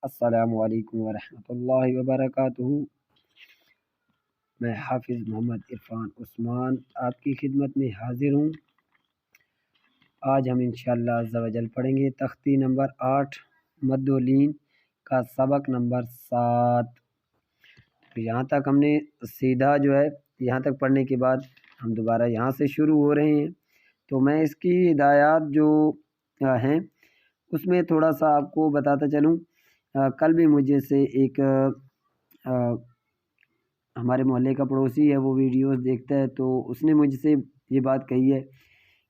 السلام علیکم ورحمۃ اللہ وبرکاتہ۔ میں حافظ محمد عرفان عثمان آپ کی خدمت میں حاضر ہوں۔ آج ہم انشاءاللہ عز و جل پڑھیں گے تختی نمبر 8 مد و لین کا سبق نمبر 7۔ تو یہاں تک ہم نے سیدھا یہاں تک پڑھنے کے بعد ہم دوبارہ یہاں سے شروع ہو رہے ہیں۔ تو میں اس کی ہدایات جو ہیں اس میں تھوڑا سا آپ کو بتاتا چلوں۔ کل بھی مجھے سے ایک ہمارے محلے کا پڑوسی ہے، وہ ویڈیوز دیکھتا ہے، تو اس نے مجھ سے یہ بات کہی ہے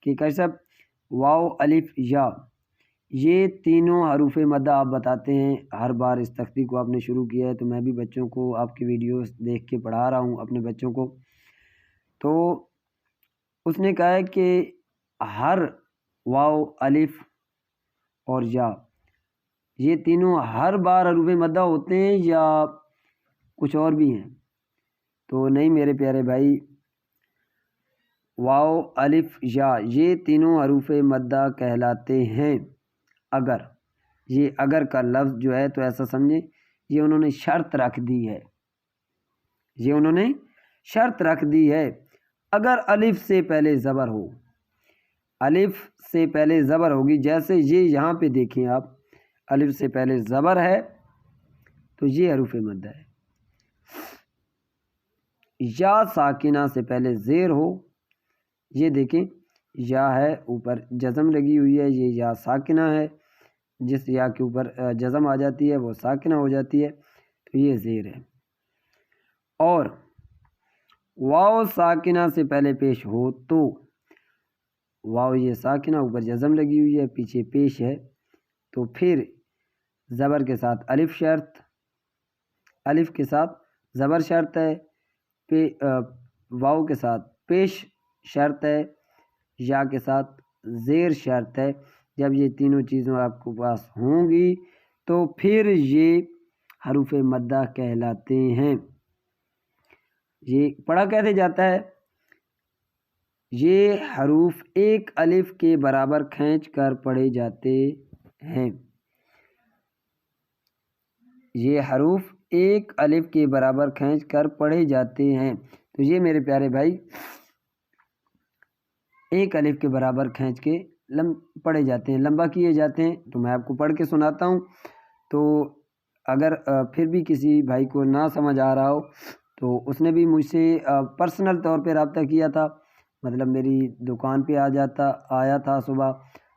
کہ قاری صاحب واو الف یا یہ تینوں حروف مدہ آپ بتاتے ہیں، ہر بار اس تختی کو آپ نے شروع کیا ہے، تو میں بھی بچوں کو آپ کی ویڈیوز دیکھ کے پڑھا رہا ہوں اپنے بچوں کو۔ تو اس نے کہا ہے کہ ہر واو الف اور یا یہ تینوں ہر بار حروف مدہ ہوتے ہیں یا کچھ اور بھی ہیں؟ تو نہیں میرے پیارے بھائی، واو الف یا یہ تینوں حروف مدہ کہلاتے ہیں اگر، یہ اگر کا لفظ جو ہے تو ایسا سمجھیں یہ انہوں نے شرط رکھ دی ہے، یہ انہوں نے شرط رکھ دی ہے اگر الف سے پہلے زبر ہو، الف سے پہلے زبر ہوگی، جیسے یہ یہاں پہ دیکھیں آپ، الف سے پہلے زبر ہے تو یہ حروف مدہ ہے۔ یا ساکنہ سے پہلے زیر ہو، یہ دیکھیں یا ہے اوپر جزم لگی ہوئی ہے، یہ یا ساکنہ ہے، جس یا کے اوپر جزم آ جاتی ہے وہ ساکنہ ہو جاتی ہے، تو یہ زیر ہے۔ اور واو ساکنہ سے پہلے پیش ہو تو واو یہ ساکنہ اوپر جزم لگی ہوئی ہے پیچھے پیش ہے، تو پھر زبر کے ساتھ الف شرط، الف کے ساتھ زبر شرط ہے، واو کے ساتھ پیش شرط ہے، یا کے ساتھ زیر شرط ہے۔ جب یہ تینوں چیزوں آپ کو پاس ہوں گی تو پھر یہ حروف مدہ کہلاتے ہیں۔ یہ پڑھا کیسے جاتا ہے؟ یہ حروف ایک الف کے برابر کھینچ کر پڑھے جاتے ہیں، یہ حروف ایک الف کے برابر کھینچ کر پڑھے جاتے ہیں۔ تو یہ میرے پیارے بھائی ایک الف کے برابر کھینچ کے پڑھے جاتے ہیں، لمبا کیے جاتے ہیں۔ تو میں آپ کو پڑھ کے سناتا ہوں، تو اگر پھر بھی کسی بھائی کو نہ سمجھ آ رہا ہو تو اس نے بھی مجھ سے پرسنل طور پہ رابطہ کیا تھا، مطلب میری دکان پہ آیا تھا صبح،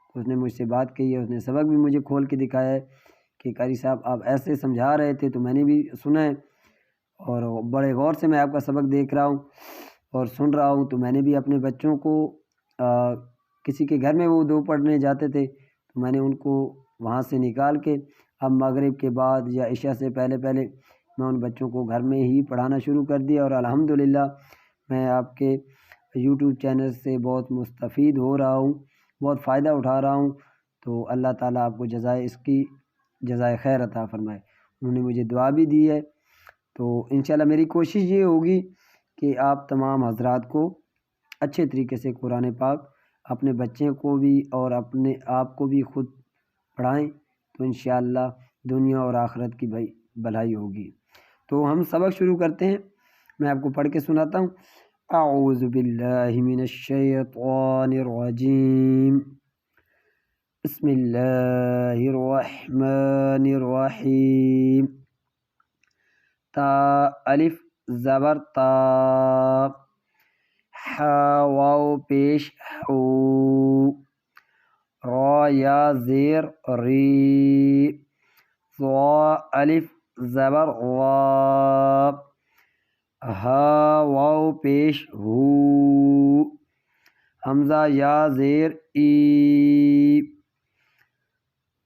تو اس نے مجھ سے بات کی ہے، اس نے سبق بھی مجھے کھول کے دکھایا ہے کہ قاری صاحب آپ ایسے سمجھا رہے تھے، تو میں نے بھی سنا ہے اور بڑے غور سے میں آپ کا سبق دیکھ رہا ہوں اور سن رہا ہوں۔ تو میں نے بھی اپنے بچوں کو کسی کے گھر میں وہ دو پڑھنے جاتے تھے، تو میں نے ان کو وہاں سے نکال کے اب مغرب کے بعد یا عشاء سے پہلے میں ان بچوں کو گھر میں ہی پڑھانا شروع کر دیا، اور الحمدللہ میں آپ کے یوٹیوب چینل سے بہت مستفید ہو رہا ہوں، بہت فائدہ اٹھا رہا ہوں۔ تو اللہ تعالیٰ آپ کو جزائے خیر عطا فرمائے۔ انہوں نے مجھے دعا بھی دی ہے، تو انشاءاللہ میری کوشش یہ ہوگی کہ آپ تمام حضرات کو اچھے طریقے سے قرآن پاک اپنے بچے کو بھی اور اپنے آپ کو بھی خود پڑھائیں، تو انشاءاللہ دنیا اور آخرت کی بھلائی ہوگی۔ تو ہم سبق شروع کرتے ہیں، میں آپ کو پڑھ کے سناتا ہوں۔ اعوذ باللہ من الشیطان الرجیم، بسم اللہ الرحمن الرحیم۔ تا الف زبر تا، ہا واو پیش ہو، را یا زیر ری، ضا الف زبر وا، ہا واو پیش ہو، حمزہ یا زیر ای،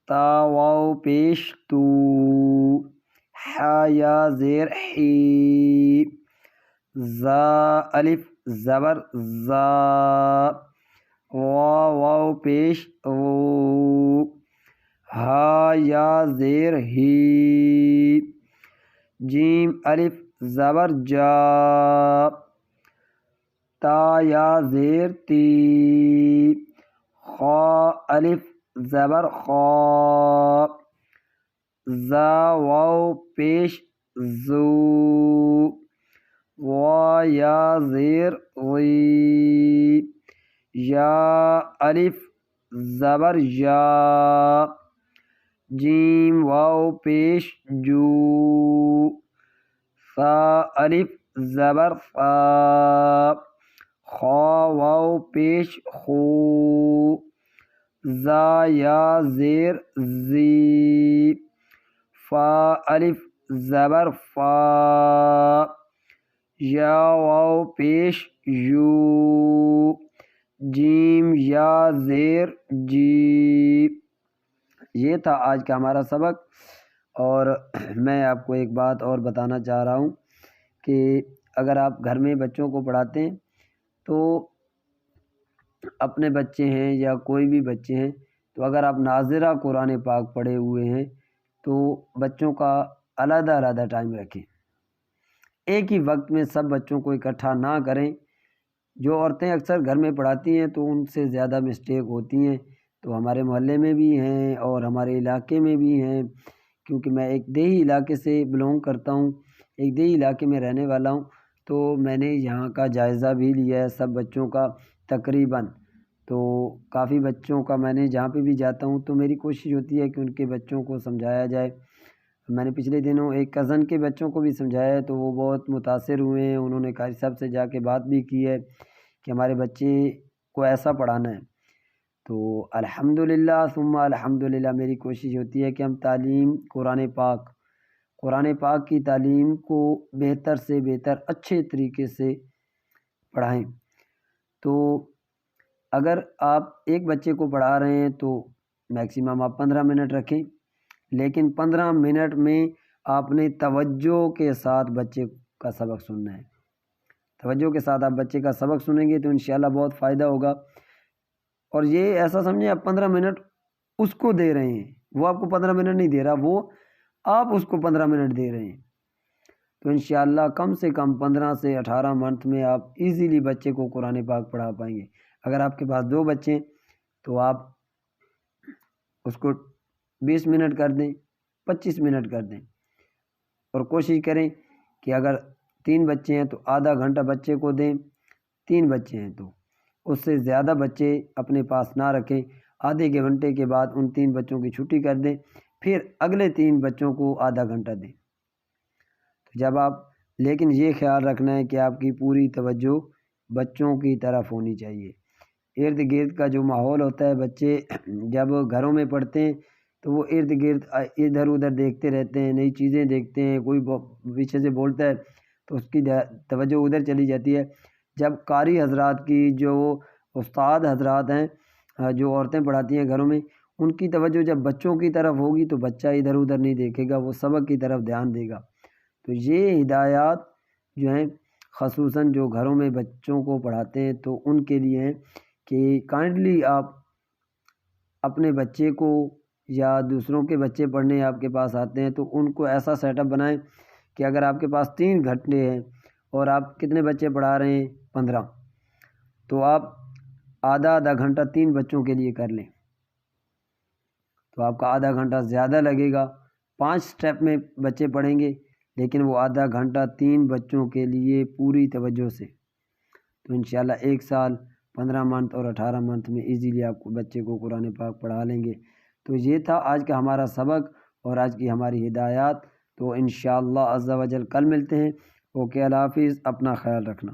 تا واو پیش تو، حا یا زیر حی، زا الف زبر زا، وا واو پیش او، ہا یا زیر ہی، جیم الف زبر جا، تا یا زیر تی، خا الف زبر خا، زا واو پیش زو، وا یا زیر وی، یا الف زبر یا، جیم واو پیش جو، سا الف زبر فا، خا واو پیش خو، زا یا زیر زی، فا الف زبر فا، یا واو پیش یو، جیم یا زیر جی۔ یہ تھا آج کا ہمارا سبق، اور میں آپ کو ایک بات اور بتانا چاہ رہا ہوں کہ اگر آپ گھر میں بچوں کو پڑھاتے ہیں تو اپنے بچے ہیں یا کوئی بھی بچے ہیں، تو اگر آپ ناظرہ قرآن پاک پڑھے ہوئے ہیں تو بچوں کا علیحدہ علیحدہ ٹائم رکھیں، ایک ہی وقت میں سب بچوں کو اکٹھا نہ کریں۔ جو عورتیں اکثر گھر میں پڑھاتی ہیں تو ان سے زیادہ مسٹیک ہوتی ہیں، تو ہمارے محلے میں بھی ہیں اور ہمارے علاقے میں بھی ہیں، کیونکہ میں ایک دیہی علاقے سے بلونگ کرتا ہوں، ایک دیہی علاقے میں رہنے والا ہوں، تو میں نے یہاں کا جائزہ بھی لیا ہے سب بچوں کا تقریباً۔ تو کافی بچوں کا میں نے جہاں پہ بھی جاتا ہوں تو میری کوشش ہوتی ہے کہ ان کے بچوں کو سمجھایا جائے۔ میں نے پچھلے دنوں ایک کزن کے بچوں کو بھی سمجھایا ہے تو وہ بہت متاثر ہوئے ہیں، انہوں نے قاری صاحب سے جا کے بات بھی کی ہے کہ ہمارے بچے کو ایسا پڑھانا ہے۔ تو الحمدللہ ثم الحمدللہ میری کوشش ہوتی ہے کہ ہم تعلیم قرآن پاک کی تعلیم کو بہتر سے بہتر اچھے طریقے سے پڑھائیں۔ تو اگر آپ ایک بچے کو پڑھا رہے ہیں تو میکسیمم آپ 15 منٹ رکھیں، لیکن 15 منٹ میں آپ نے توجہ کے ساتھ بچے کا سبق سننا ہے۔ توجہ کے ساتھ آپ بچے کا سبق سنیں گے تو انشاءاللہ بہت فائدہ ہوگا۔ اور یہ ایسا سمجھیں آپ 15 منٹ اس کو دے رہے ہیں، وہ آپ کو 15 منٹ نہیں دے رہا، وہ آپ اس کو 15 منٹ دے رہے ہیں۔ تو انشاءاللہ کم سے کم 15 سے 18 منتھ میں آپ ایزیلی بچے کو قرآن پاک پڑھا پائیں گے۔ اگر آپ کے پاس 2 بچے ہیں تو آپ اس کو 20 منٹ کر دیں، 25 منٹ کر دیں، اور کوشش کریں کہ اگر 3 بچے ہیں تو آدھا گھنٹہ بچے کو دیں، 3 بچے ہیں تو اس سے زیادہ بچے اپنے پاس نہ رکھیں۔ آدھے کے گھنٹے کے بعد ان 3 بچوں کی چھٹی کر دیں، پھر اگلے 3 بچوں کو آدھا گھنٹہ دیں۔ تو جب آپ، لیکن یہ خیال رکھنا ہے کہ آپ کی پوری توجہ بچوں کی طرف ہونی چاہیے۔ ارد گرد کا جو ماحول ہوتا ہے، بچے جب گھروں میں پڑھتے ہیں تو وہ ارد گرد ادھر ادھر دیکھتے رہتے ہیں، نئی چیزیں دیکھتے ہیں، کوئی پیچھے سے بولتا ہے تو اس کی توجہ ادھر چلی جاتی ہے۔ جب قاری حضرات کی، جو استاد حضرات ہیں، جو عورتیں پڑھاتی ہیں گھروں میں، ان کی توجہ جب بچوں کی طرف ہوگی تو بچہ ادھر ادھر نہیں دیکھے گا، وہ سبق کی طرف دھیان دے گا۔ تو یہ ہدایات جو ہیں خصوصاً جو گھروں میں بچوں کو پڑھاتے ہیں تو ان کے لیے ہیں کہ کائنڈلی آپ اپنے بچے کو یا دوسروں کے بچے پڑھنے آپ کے پاس آتے ہیں تو ان کو ایسا سیٹ اپ بنائیں کہ اگر آپ کے پاس 3 گھنٹے ہیں اور آپ کتنے بچے پڑھا رہے ہیں 15، تو آپ آدھا گھنٹہ 3 بچوں کے لیے کر لیں تو آپ کا آدھا گھنٹہ زیادہ لگے گا۔ 5 سٹیپ میں بچے پڑھیں گے لیکن وہ آدھا گھنٹہ 3 بچوں کے لیے پوری توجہ سے، تو انشاءاللہ 1 سال 15 منتھ اور 18 منتھ میں ایزیلی آپ کو بچے کو قرآن پاک پڑھا لیں گے۔ تو یہ تھا آج کا ہمارا سبق اور آج کی ہماری ہدایات۔ تو انشاءاللہ عز و جل کل ملتے ہیں۔ اوکے، اللہ حافظ، اپنا خیال رکھنا۔